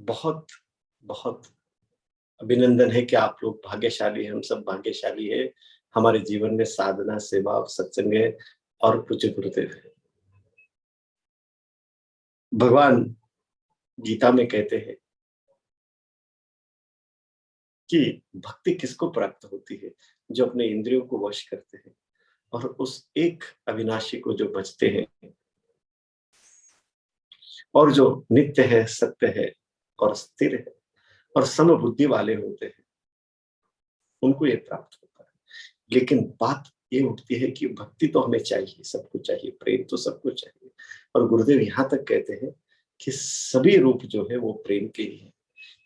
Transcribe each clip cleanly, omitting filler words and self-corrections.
बहुत बहुत अभिनंदन है कि आप लोग भाग्यशाली हैं, हम सब भाग्यशाली है। हमारे जीवन में साधना, सेवा और सत्संग है और पूज्य गुरुदेव है। भगवान गीता में कहते हैं कि भक्ति किसको प्राप्त होती है? जो अपने इंद्रियों को वश करते हैं और उस एक अविनाशी को जो बचते हैं और जो नित्य है, सत्य है और स्थिर है और समबुद्धि वाले होते हैं, उनको ये प्राप्त होता है। लेकिन बात ये उठती है कि भक्ति तो हमें चाहिए, सबको चाहिए, प्रेम तो सबको चाहिए। और गुरुदेव यहाँ तक कहते हैं कि सभी रूप जो है वो प्रेम के ही है।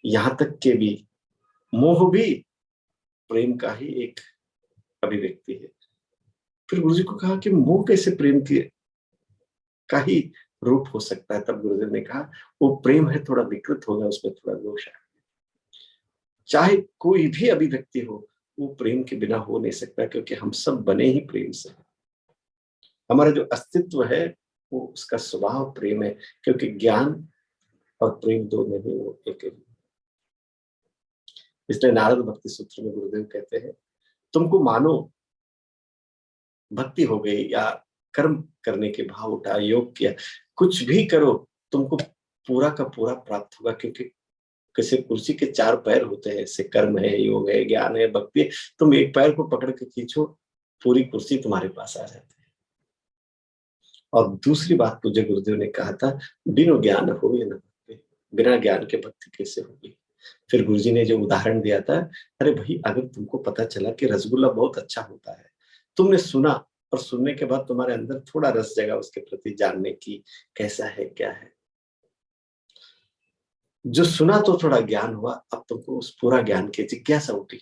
यहाँ तक के भी मोह भी प्रेम का ही एक अभिव्यक्ति है। फिर गुरु जी को कहा कि मोह कैसे प्रेम की का ही रूप हो सकता है? तब गुरुदेव ने कहा वो प्रेम है, थोड़ा विकृत होगा, उसमें थोड़ा दोष है। चाहे कोई भी अभिव्यक्ति हो, वो प्रेम के बिना हो नहीं सकता, क्योंकि हम सब बने ही प्रेम से। हमारा जो अस्तित्व है वो उसका स्वभाव प्रेम है, क्योंकि ज्ञान और प्रेम दो नहीं, वो एक है। इसलिए नारद भक्ति सूत्र में गुरुदेव कहते हैं, तुमको मानो भक्ति हो गई या कर्म करने के भाव उठा, योग किया, कुछ भी करो, तुमको पूरा का पूरा प्राप्त होगा। क्योंकि किसी कुर्सी के चार पैर होते हैं, इससे कर्म है, योग है, ज्ञान है, भक्ति है। तुम एक पैर को पकड़ के खींचो, पूरी कुर्सी तुम्हारे पास आ जाती है। और दूसरी बात पूज्य गुरुदेव ने कहा था, बिना ज्ञान हो या न भक्ति, बिना ज्ञान के भक्ति कैसे होगी? फिर गुरुजी ने जो उदाहरण दिया था, अरे भाई, अगर तुमको पता चला कि रसगुल्ला बहुत अच्छा होता है, तुमने सुना और सुनने के बाद तुम्हारे अंदर थोड़ा रस जगा उसके प्रति जानने की, कैसा है, क्या है। जो सुना तो थोड़ा ज्ञान हुआ, अब तुमको उस पूरा ज्ञान की जिज्ञासा उठी।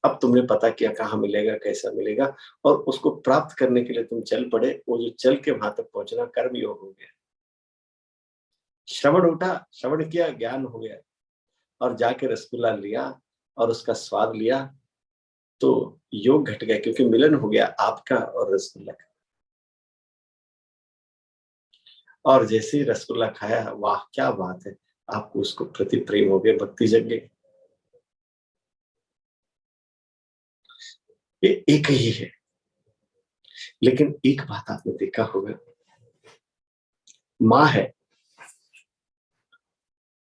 अब तुमने पता किया कहाँ मिलेगा, कैसा मिलेगा, और उसको प्राप्त करने के लिए तुम चल पड़े। वो जो चल के वहां तक पहुंचना कर्म योग हो गया। श्रवण उठा, श्रवण किया, ज्ञान हो गया, और जाके रसगुल्ला लिया और उसका स्वाद लिया, तो योग घट गया, क्योंकि मिलन हो गया आपका और रसगुल्ला का। और जैसे ही रसगुल्ला खाया, वाह क्या बात है, आपको उसको प्रति प्रेम हो गया, भक्ति जग गई। ये एक ही है। लेकिन एक बात आपने देखा होगा, माँ है,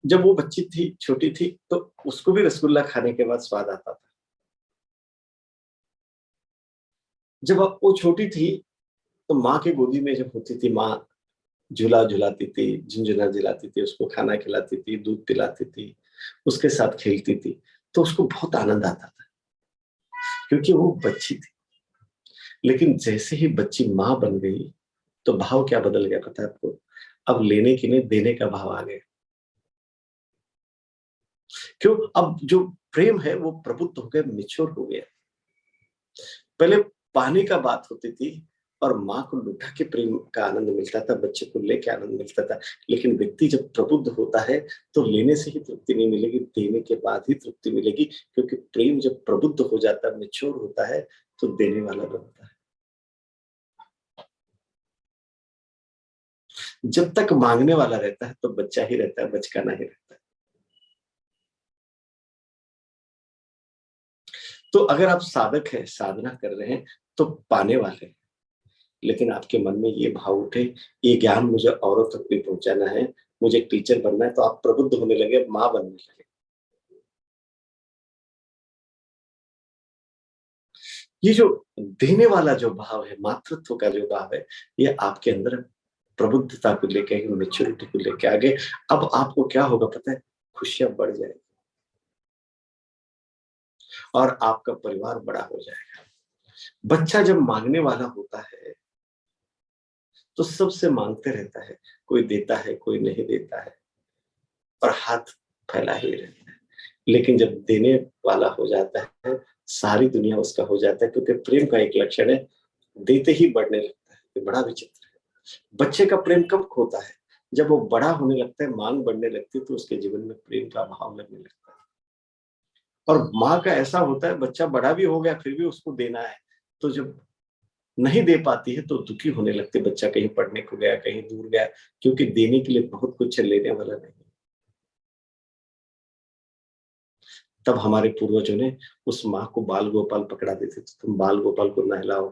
जब वो बच्ची थी, छोटी थी, तो उसको भी रसगुल्ला खाने के बाद स्वाद आता था। जब वो छोटी थी, तो माँ की गोदी में जब होती थी, माँ झूला झुलाती थी, झुंझुना झुलाती थी, उसको खाना खिलाती थी, दूध पिलाती थी, उसके साथ खेलती थी, तो उसको बहुत आनंद आता था, क्योंकि वो बच्ची थी। लेकिन जैसे ही बच्ची माँ बन गई, तो भाव क्या बदल गया पता है आपको? अब लेने की नहीं, देने का भाव आ गया। क्यों? अब जो प्रेम है वो प्रबुद्ध हो गया, मिच्योर हो गया। पहले पाने का बात होती थी, और माँ को लुटा के प्रेम का आनंद मिलता था, बच्चे को लेके आनंद मिलता था। लेकिन व्यक्ति जब प्रबुद्ध होता है, तो लेने से ही तृप्ति नहीं मिलेगी, देने के बाद ही तृप्ति मिलेगी। क्योंकि प्रेम जब प्रबुद्ध हो जाता है, मैच्योर होता है, तो देने वाला बनता है। जब तक मांगने वाला रहता है, तो बच्चा ही रहता है, बचकाना ही रहता है। तो अगर आप साधक हैं, साधना कर रहे हैं, तो पाने वाले हैं। लेकिन आपके मन में ये भाव उठे, ये ज्ञान मुझे औरों तक भी पहुंचाना है, मुझे टीचर बनना है, तो आप प्रबुद्ध होने लगे, माँ बनने लगे। ये जो देने वाला जो भाव है, मातृत्व का जो भाव है, ये आपके अंदर प्रबुद्धता को लेके, मेच्योरिटी को लेके आगे। अब आपको क्या होगा पता है? खुशियां बढ़ जाएगी और आपका परिवार बड़ा हो जाएगा। बच्चा जब मांगने वाला होता है, तो सबसे मांगते रहता है, कोई देता है, कोई नहीं देता है, और हाथ फैला ही रहता है। लेकिन जब देने वाला हो जाता है, सारी दुनिया उसका हो जाता है, क्योंकि प्रेम का एक लक्षण है, देते ही बढ़ने लगता है। ये बड़ा विचित्र है। बच्चे का प्रेम कब खोता है? जब वो बड़ा होने लगता है, मांग बढ़ने लगती है, तो उसके जीवन में प्रेम का अभाव लगने लगता है। और माँ का ऐसा होता है, बच्चा बड़ा भी हो गया, फिर भी उसको देना है, तो जब नहीं दे पाती है, तो दुखी होने लगते, बच्चा कहीं पढ़ने को गया, कहीं दूर गया, क्योंकि देने के लिए बहुत कुछ है, लेने वाला नहीं। तब हमारे पूर्वजों ने उस माँ को बाल गोपाल पकड़ा देते थे, तुम बाल गोपाल को नहलाओ।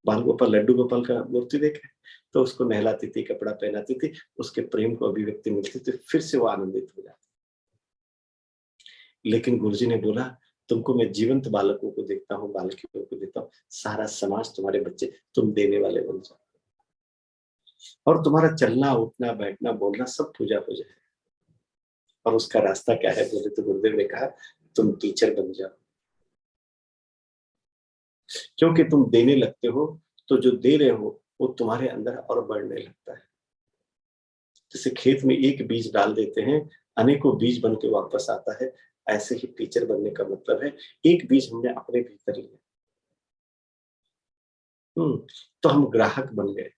बाल गोपाल लड्डू गोपाल का मूर्ति देखे तो उसको नहलाती थी, कपड़ा पहनाती थी, उसके प्रेम को अभिव्यक्ति मिलती थी, फिर से वो आनंदित हो जाती। लेकिन गुरुजी ने बोला तुमको मैं जीवंत बालकों को देखता हूँ, बालकियों को देखता हूँ, सारा समाज तुम्हारे बच्चे, तुम देने वाले बन जाओ और तुम्हारा चलना उठना बैठना बोलना सब पूजा हो जाए। और उसका रास्ता क्या है बोले तो गुरुदेव ने कहा तुम टीचर बन जाओ, क्योंकि तुम देने लगते हो तो जो दे रहे हो वो तुम्हारे अंदर और बढ़ने लगता है। जैसे खेत में एक बीज डाल देते हैं, अनेकों बीज बन के वापस आता है, ऐसे ही टीचर बनने का मतलब है एक बीज हमने अपने भीतर लिया। तो हम ग्राहक बन गए,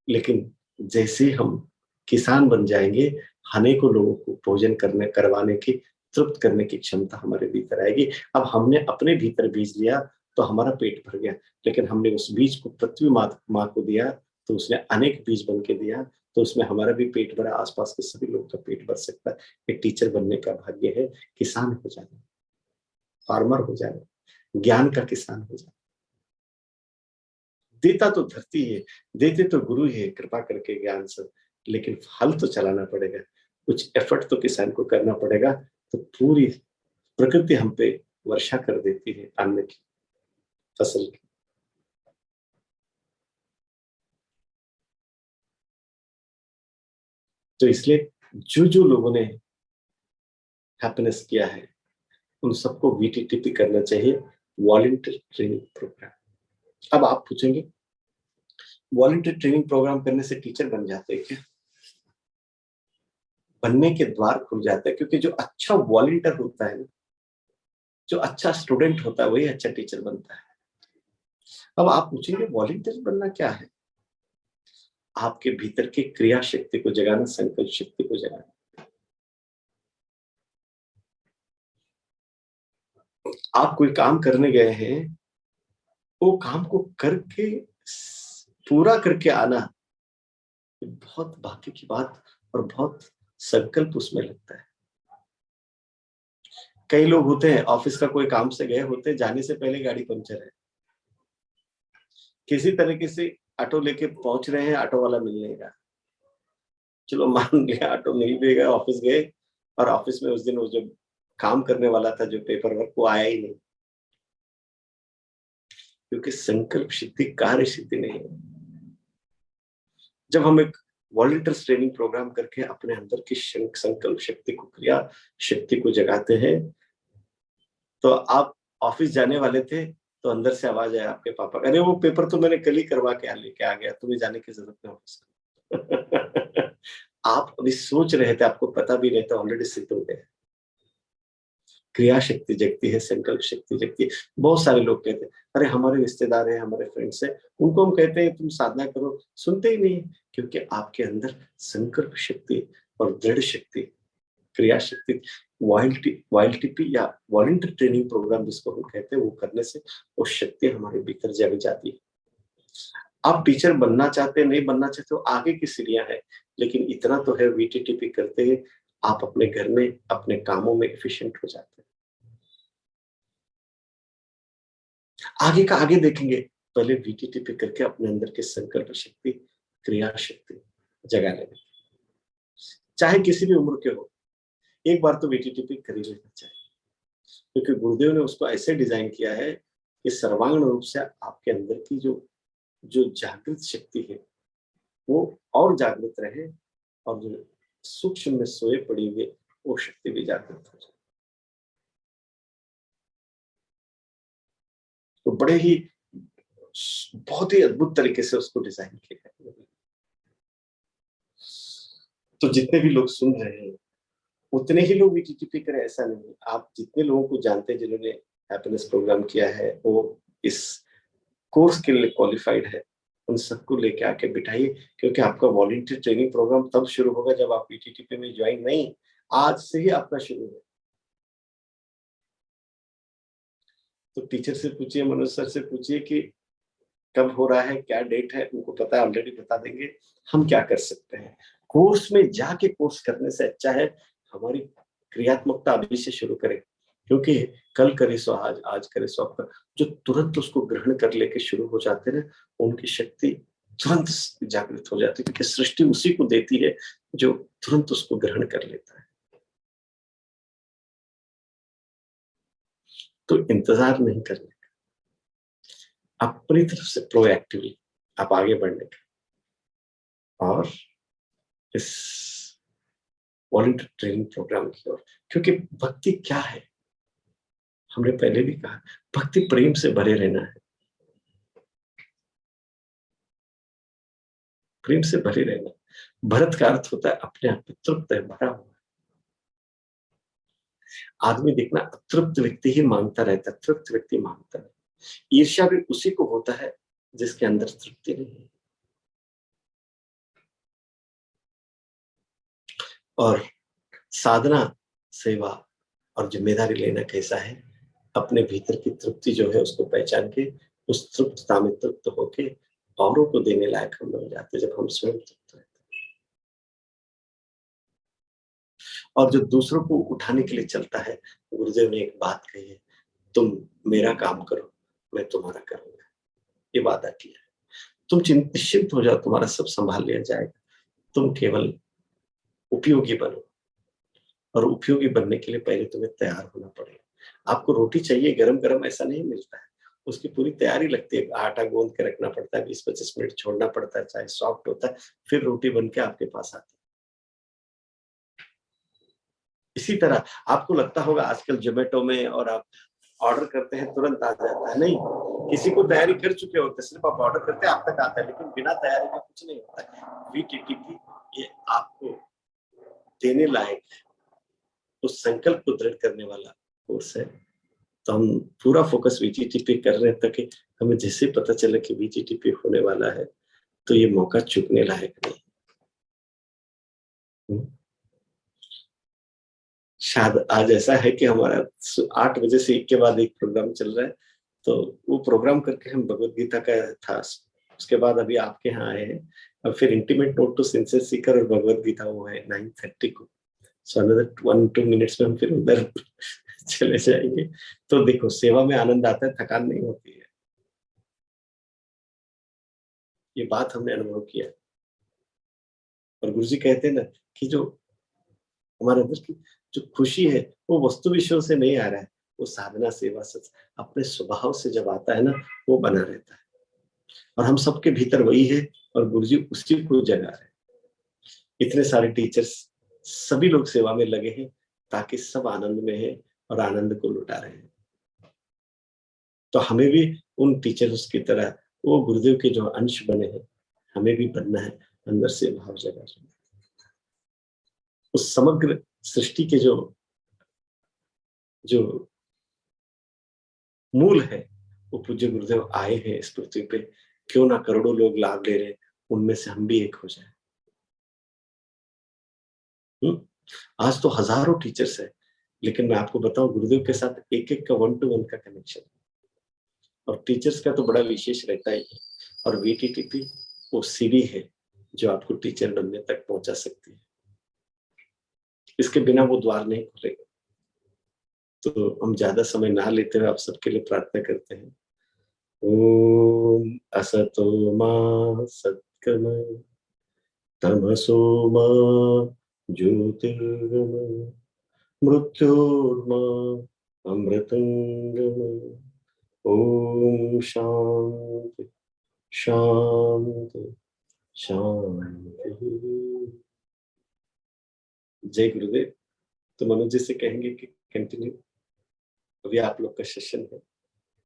लेकिन जैसे हम किसान बन जाएंगे, अनेकों लोगों को भोजन करने करवाने की, तृप्त करने की क्षमता हमारे भीतर आएगी। अब हमने अपने भीतर बीज लिया तो हमारा पेट भर गया, लेकिन हमने उस बीज को पृथ्वी माँ को दिया तो उसने अनेक बीज बन के दिया, तो उसमें हमारा भी पेट भरा, आसपास के सभी लोग का पेट भर सकता है। एक टीचर बनने का भाग्य है, किसान हो जाना, फार्मर हो जाना, ज्ञान का किसान हो जाना। देता तो धरती है, देते तो गुरु है कृपा करके ज्ञान से, लेकिन हल तो चलाना पड़ेगा, कुछ एफर्ट तो किसान को करना पड़ेगा। तो पूरी प्रकृति हम पे वर्षा कर देती है अन्न की, फसल की। तो इसलिए जो जो लोगों ने हैप्पीनेस किया है उन सबको वीटीटीपी करना चाहिए, वॉलंटियर ट्रेनिंग प्रोग्राम। अब आप पूछेंगे वॉलंटियर ट्रेनिंग प्रोग्राम करने से टीचर बन जाते हैं क्या? बनने के द्वार खुल जाते हैं, क्योंकि जो अच्छा वॉलंटियर होता है, जो अच्छा स्टूडेंट होता है वही अच्छा टीचर बनता है। अब आप पूछेंगे वॉलंटियर बनना क्या है? आपके भीतर की क्रिया शक्ति को जगाना, संकल्प शक्ति को जगाना। आप कोई काम करने गए हैं, वो काम को करके पूरा करके आना बहुत भाग्य की बात और बहुत संकल्प उसमें लगता है। कई लोग होते हैं ऑफिस का कोई काम से गए होते हैं, जाने से पहले गाड़ी पंचर है, किसी तरीके से ऑटो लेके पहुंच रहे हैं, ऑटो वाला मिल नहीं रहा। चलो मान लिया ऑटो मिल भी गया, ऑफिस गए और ऑफिस में उस दिन वो जो काम करने वाला था, जो पेपर वर्क, वो आया ही नहीं, क्योंकि संकल्प सिद्धि कार्य सिद्धि नहीं है। जब हम एक वॉलंटियर्स ट्रेनिंग प्रोग्राम करके अपने अंदर की संकल्प शक्ति को, क्रिया शक्ति को जगाते हैं, तो आप ऑफिस जाने वाले थे तो अंदर से आवाज आया आपके पापा, अरे वो पेपर तो मैंने कल ही करवा के लेके आ गया, तुम्हें जाने की जरूरत नहीं ऑफिस। आप अभी सोच रहे थे, आपको पता भी नहीं था, ऑलरेडी सिद्ध हो गए। क्रिया शक्ति जगती है, संकल्प शक्ति जगती है। बहुत सारे लोग कहते हैं अरे हमारे रिश्तेदार हैं, हमारे फ्रेंड्स हैं, उनको हम कहते हैं तुम साधना करो, सुनते ही नहीं, क्योंकि आपके अंदर संकल्प शक्ति और दृढ़ शक्ति, क्रिया शक्ति, वाइल्टीपी या वॉलंटियर ट्रेनिंग प्रोग्राम जिसको हम कहते हैं, वो करने से वो शक्ति हमारे भीतर जग जाती है। आप टीचर बनना चाहते हैं, नहीं बनना चाहते हो, आगे की सीढ़ियां हैं, लेकिन इतना तो है वीटीटीपी करते हैं आप अपने घर में अपने कामों में एफिशिएंट हो जाते हैं। आगे का आगे देखेंगे, पहले वीटीटीपी करके अपने अंदर की संकल्प शक्ति, क्रिया शक्ति जगा लेंगे। चाहे किसी भी उम्र के हो, एक बार तो वीटीटीपी कर ही लेना चाहिए, क्योंकि गुरुदेव ने उसको ऐसे डिजाइन किया है कि सर्वांगीण रूप से आपके अंदर की जो जो जागृत शक्ति है वो और जागृत रहे, और जो सूक्ष्म में सोए पड़ी हुई वो शक्ति भी जागृत हो जाए। तो बड़े ही बहुत ही अद्भुत तरीके से उसको डिजाइन किया है। तो जितने भी लोग सुन रहे हैं उतने ही लोग वीटीटीपी करें ऐसा नहीं। आप जितने लोगों को जानते हैं जिन्होंने हैप्पीनेस प्रोग्राम किया है, वो इस कोर्स के लिए क्वालिफाइड है, उन सबको लेके आके बिठाइए, क्योंकि आपका वॉलंटियर ट्रेनिंग प्रोग्राम तब शुरू होगा जब आप वीटीटीपी में ज्वाइन, नहीं, आज से ही आपका शुरू है। तो टीचर से पूछिए, मनोज सर से पूछिए कि कब हो रहा है, क्या डेट है, उनको पता है, ऑलरेडी बता देंगे। हम क्या कर सकते हैं, कोर्स में जाके कोर्स करने से अच्छा है हमारी क्रियात्मकता अभी से शुरू करें। क्योंकि कल करे सो आज, आज करे सो अब। जो तुरंत उसको ग्रहण कर लेके शुरू हो जाते हैं, उनकी शक्ति तुरंत जागृत हो जाती है, क्योंकि सृष्टि उसी को देती है जो तुरंत उसको ग्रहण कर लेता है। तो इंतजार नहीं करने का, अपनी तरफ से प्रोएक्टिवली आप आगे बढ़ने का, और इस वॉलंटियर ट्रेनिंग प्रोग्राम की ओर। क्योंकि भक्ति क्या है, हमने पहले भी कहा, भक्ति प्रेम से भरे रहना है, प्रेम से भरे रहना। भरत का अर्थ होता है अपने आप में तृप्त है, भरा हुआ। आदमी देखना, अतृप्त व्यक्ति ही मांगता रहता है, तृप्त व्यक्ति मांगता है। ईर्ष्या भी उसी को होता है जिसके अंदर तृप्ति नहीं है। और साधना, सेवा और जिम्मेदारी लेना कैसा है, अपने भीतर की तृप्ति जो है उसको पहचान के, उस तृप्तता में तृप्त होके औरों को देने लायक हम बन जाते हैं जब हम स्वयं तृप्त रहते हैं। और जो दूसरों को उठाने के लिए चलता है, गुरुदेव ने एक बात कही है, तुम मेरा काम करो, मैं तुम्हारा करूंगा, ये वादा किया है। तुम निश्चिंत हो जाओ, तुम्हारा सब संभाल लिया जाएगा, तुम केवल उपयोगी बनो। और उपयोगी बनने के लिए पहले तुम्हें तैयार होना पड़ेगा। आपको रोटी चाहिए गरम गरम, ऐसा नहीं मिलता है, उसकी पूरी तैयारी लगती है। आटा गूंद के रखना पड़ता है, 20-25 मिनट छोड़ना पड़ता है, चाहे सॉफ्ट होता है, फिर रोटी बन के आपके पास आती है। इसी तरह आपको लगता होगा आजकल जोमेटो में और आप ऑर्डर करते हैं तुरंत आ जाता है, नहीं, किसी को तैयारी कर चुके होते हैं, सिर्फ आप ऑर्डर करते हैं आप तक आता है, लेकिन बिना तैयारी के कुछ नहीं होता है। VTTP ये आपको देने लायक, उस संकल्प को दृढ़ करने वाला कोर्स है। तो हम पूरा फोकस VTTP कर रहे हैं, ताकि हमें जैसे पता चले कि VTTP होने वाला है तो ये मौका चूकने लायक नहीं। शायद आज ऐसा है कि हमारा 8 बजे से 1 के बाद एक प्रोग्राम चल रहा है, तो वो प्रोग्राम करके हम भगवत गीता का था, उसके बाद अभी आपके यहाँ आए हैं। अब फिर इंटीमेट नोट टू सिंसेस सीकर और भगवत गीता वो है 9:30 को। सो अनदर 1-2 मिनट्स में हम फिर उधर चले जाएंगे। तो देखो, सेवा में आनंद आता है, थकान नहीं होती है, ये बात हमने अनुभव किया। और गुरु जी कहते हैं ना कि जो हमारे अंदर की जो खुशी है, वो वस्तु विषयों से नहीं आ रहा है, वो साधना सेवा सच अपने स्वभाव से जब आता है ना, वो बना रहता है। और हम सबके भीतर वही है, और गुरु जी उसी को जगा रहे हैं। इतने सारे टीचर्स, सभी लोग सेवा में लगे हैं, ताकि सब आनंद में है और आनंद को लुटा रहे हैं। तो हमें भी उन टीचर्स की तरह, वो गुरुदेव के जो अंश बने हैं, हमें भी बनना है, अंदर से भाव जगा। उस समग्र सृष्टि के जो जो मूल है, वो पूज्य गुरुदेव आए हैं इस पृथ्वी पे, क्यों ना करोड़ों लोग लाभ ले रहे हैं, उनमें से हम भी एक हो जाए। आज तो हजारों टीचर्स हैं, लेकिन मैं आपको बताऊं, गुरुदेव के साथ एक एक का 1-to-1 का कनेक्शन, और टीचर्स का तो बड़ा विशेष रहता ही है। और VTTP वो सीढ़ी है जो आपको टीचर बनने तक पहुंचा सकती है, इसके बिना वो द्वार नहीं खुलेगा। तो हम ज्यादा समय ना लेते हुए आप सबके लिए प्रार्थना करते हैं। ओम असतो मा सत्कर्मय, तमसो मा ज्योतिर्गमय, मृत्योर्मा अमृतंगमय। ओम शांति शांति शांति। जय गुरुदेव। तो मनोज जी से कहेंगे कि कंटिन्यू, अभी आप लोग का सेशन है।